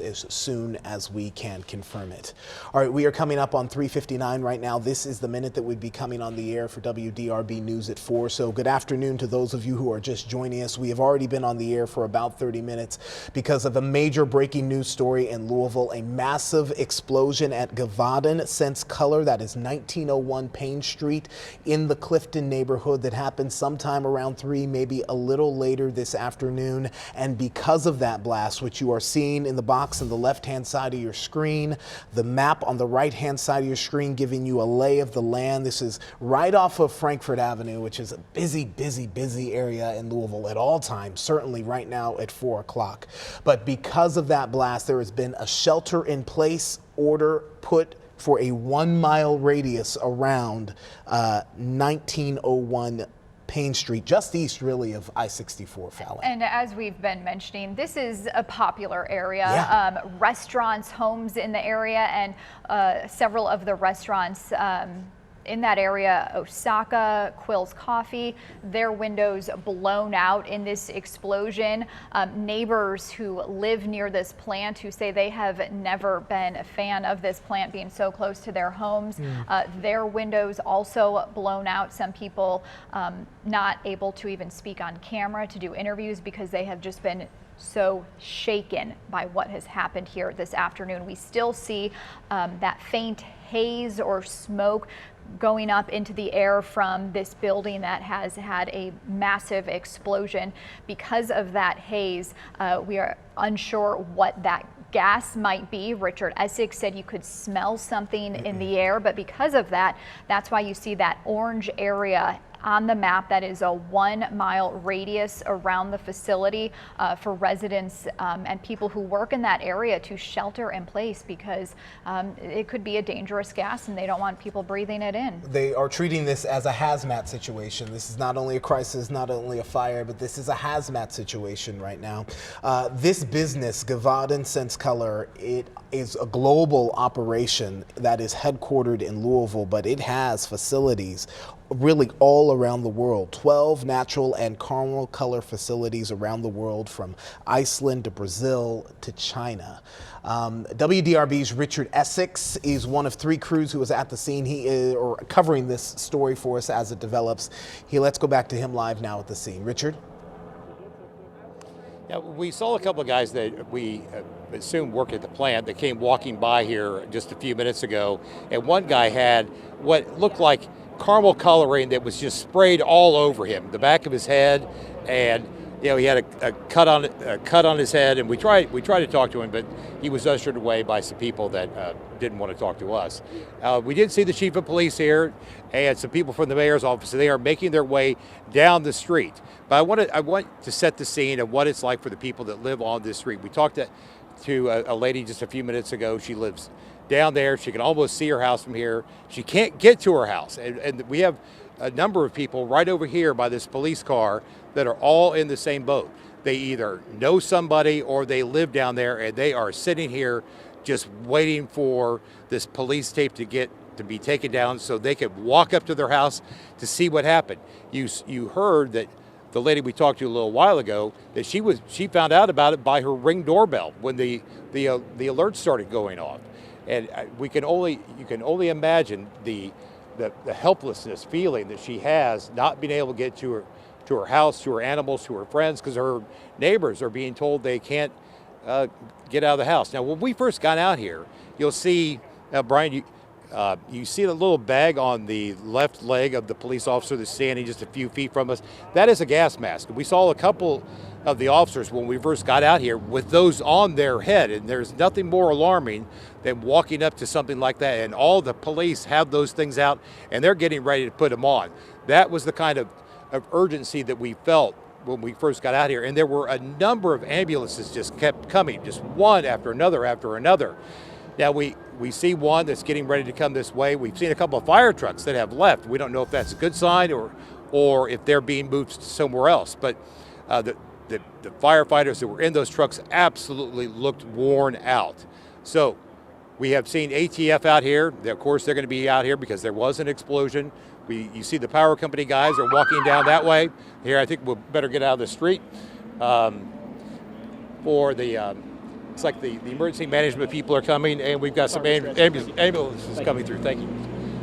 as soon as we can confirm it. All right, we are coming up on 3:59 right now. This is the minute that would be coming on the air for WDRB News at 4. So good afternoon to those of you who are just joining us. We have already been on the air for about 30 minutes because of a major breaking news story in Louisville, a massive explosion at Gavaden Sense Color, that is 1901 Payne Street in the Clifton neighborhood, that happened sometime around 3, maybe a little later this afternoon. And because of that blast, which you are seeing in the box on the left-hand side of your screen, the map on the right-hand side of your screen giving you a lay of the land. This is right off of Frankfort Avenue, which is a busy area in Louisville at all times, certainly right now at 4 o'clock. But because of that blast, there has been a shelter-in-place order put for a 1-mile radius around 1901 Payne Street, just east really of I-64, Fallon. And as we've been mentioning, this is a popular area. Yeah. Restaurants, homes in the area, and several of the restaurants in that area, Osaka, Quill's Coffee, their windows blown out in this explosion. Neighbors who live near this plant who say they have never been a fan of this plant being so close to their homes. Their windows also blown out. Some people not able to even speak on camera to do interviews because they have just been so shaken by what has happened here this afternoon. We still see that faint haze or smoke going up into the air from this building that has had a massive explosion. Because of that haze, we are unsure what that gas might be. Richard Essex said you could smell something in the air, but because of that, that's why you see that orange area on the map. That is a 1-mile radius around the facility for residents and people who work in that area to shelter in place because it could be a dangerous gas and they don't want people breathing it in. They are treating this as a hazmat situation. This is not only a crisis, not only a fire, but this is a hazmat situation right now. This business, Gavaden Sense Color, it is a global operation that is headquartered in Louisville, but it has facilities really all around the world. 12 natural and caramel color facilities around the world, from Iceland to Brazil to China. WDRB's Richard Essex is one of 3 crews who was at the scene. He is covering this story for us as it develops. Let's go back to him live now at the scene. Richard? Yeah, we saw a couple of guys that we assumed worked at the plant that came walking by here just a few minutes ago, and one guy had what looked like caramel coloring that was just sprayed all over him, the back of his head, and he had a cut on his head. And we tried to talk to him, but he was ushered away by some people that didn't want to talk to us. We did see the chief of police here and some people from the mayor's office. They are making their way down the street. But I want to set the scene of what it's like for the people that live on this street. We talked to a lady just a few minutes ago. She lives down there. She can almost see her house from here. She can't get to her house. And we have a number of people right over here by this police car that are all in the same boat. They either know somebody or they live down there, and they are sitting here just waiting for this police tape to be taken down so they could walk up to their house to see what happened. You heard that the lady we talked to a little while ago, that she found out about it by her Ring doorbell when the alert started going off. And you can only imagine the helplessness feeling that she has, not being able to get to her house, to her animals, to her friends, because her neighbors are being told they can't get out of the house. Now, when we first got out here, you'll see, Brian, you see the little bag on the left leg of the police officer that's standing just a few feet from us. That is a gas mask. We saw a couple of the officers when we first got out here with those on their head, and there's nothing more alarming than walking up to something like that, and all the police have those things out and they're getting ready to put them on. That was the kind of urgency that we felt when we first got out here, and there were a number of ambulances just kept coming, just one after another after another. Now we see one that's getting ready to come this way. We've seen a couple of fire trucks that have left. We don't know if that's a good sign or if they're being moved somewhere else, but the firefighters that were in those trucks absolutely looked worn out. So we have seen ATF out here. Of course, they're going to be out here because there was an explosion. You see the power company guys are walking down that way. Here, I think we'll better get out of the street for the looks like the emergency management people are coming, and we've got some ambulances coming through. Thank you.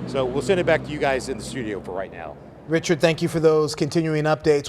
So we'll send it back to you guys in the studio for right now. Richard, thank you for those continuing updates.